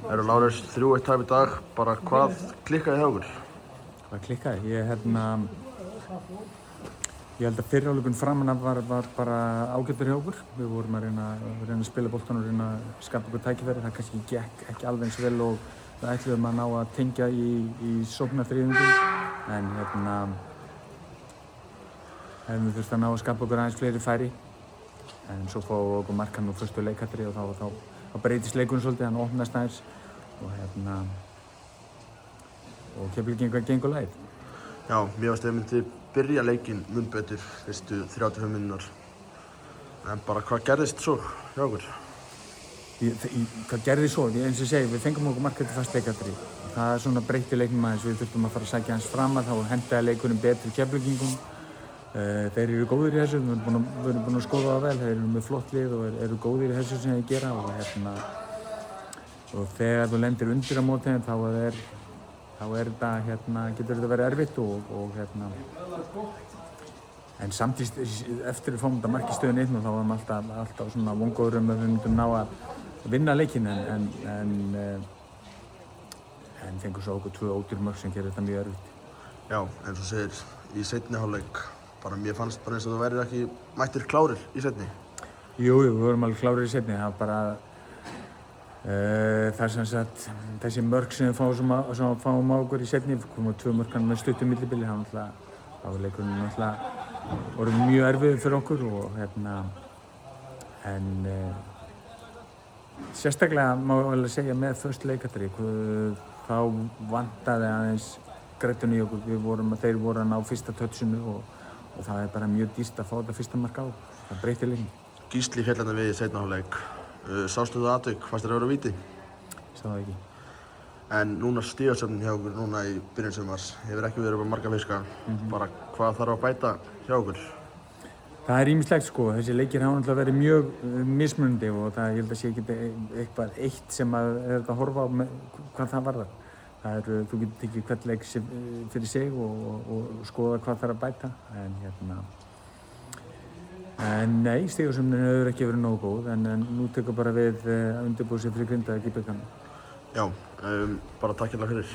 Eru Lárus 3-1 tap í dag, bara hvað klikkaði hjá ykkur? Hvað klikkaði? Ég held að fyrri hálfleikurinn framan af var bara ágætur hjá okkur. Við vorum að reyna að spila boltann og reyna að skapa okkur tækifæri. Það kannski gekk ekki alveg eins vel og við ætluðum að ná að tengja í sóknarþriðjungum. En hefðum við þurft að ná að skapa okkur aðeins fleiri færi. En svo fáum við okkur markan úr fyrstu leikatri og þá breytist leikurinn svolítið, hann opnast aðeins og Keflvíkingar gengu lagið. Já, mér fannst að þið myndi byrja leikinn mun betur fyrstu 35 mínútur. En bara hvað gerðist svo hjá okkur? Hvað gerðist svo? Eins og ég segi, við fengum okkur mark eftir fast leikatri. Það svona breytti leiknum aðeins, við þurftum að fara að sækja hans fram að þá hendaði leikurinn betur Keflvíkingum. Þeir eru góðir í þessu, við erum búin að skoða það vel, þeir eru með flott lið og eru góðir í þessu sem þeir gera og þegar þú lendir undir á móti þeim þá getur þetta verið erfitt en samtíð eftir við fáum þetta mark í stöðun 1 og þá varum alltaf svona vongóður að við myndum ná að vinna leikinn en fengum svo okkur 2 ódýr mörk sem gerir þetta mjög erfitt. Já, eins og segir í seinni hálfleik, mér fannst bara eins og þú værir ekki mættir klárir í seinni. Jú, við vorum alveg klárir í seinni, það var bara það er sem sagt þessi mörk sem við fáum á okkur í seinni, við komum 2 mörk með stuttu millibili, það var leikurinn voru mjög erfiður fyrir okkur og en sérstaklega má vel að segja með fyrst leikatri þá vantaði aðeins grættun í okkur, þeir voru að ná fyrsta touchinu og það er bara mjög dýrt að fá þetta fyrsta mark á, það breytir leikinn. Gísli féll hérna við í seinni hálfleik. Sástu það atvik, fannst þér að vera víti? Sá það ekki. En núna stígasöfnin hjá okkur núna í byrjun sumars hefur ekki verið bara marga fiska. Bara hvað þarf að bæta hjá okkur? Það er ýmislegt sko, þessi leikir hafa náttúrulega verið mjög mismunandi og ég held að sé ekki eitthvað eitt sem er þetta að horfa á hvað það varðar. Þú getur tekið hvern leik fyrir sig og skoða hvað þarf að bæta. En nei, stígasöfnin hefur ekki verið nógu góð en nú tekur bara við að undirbúa sig fyrir Grindavík í bikarnum. Já, bara takk hérna fyrir.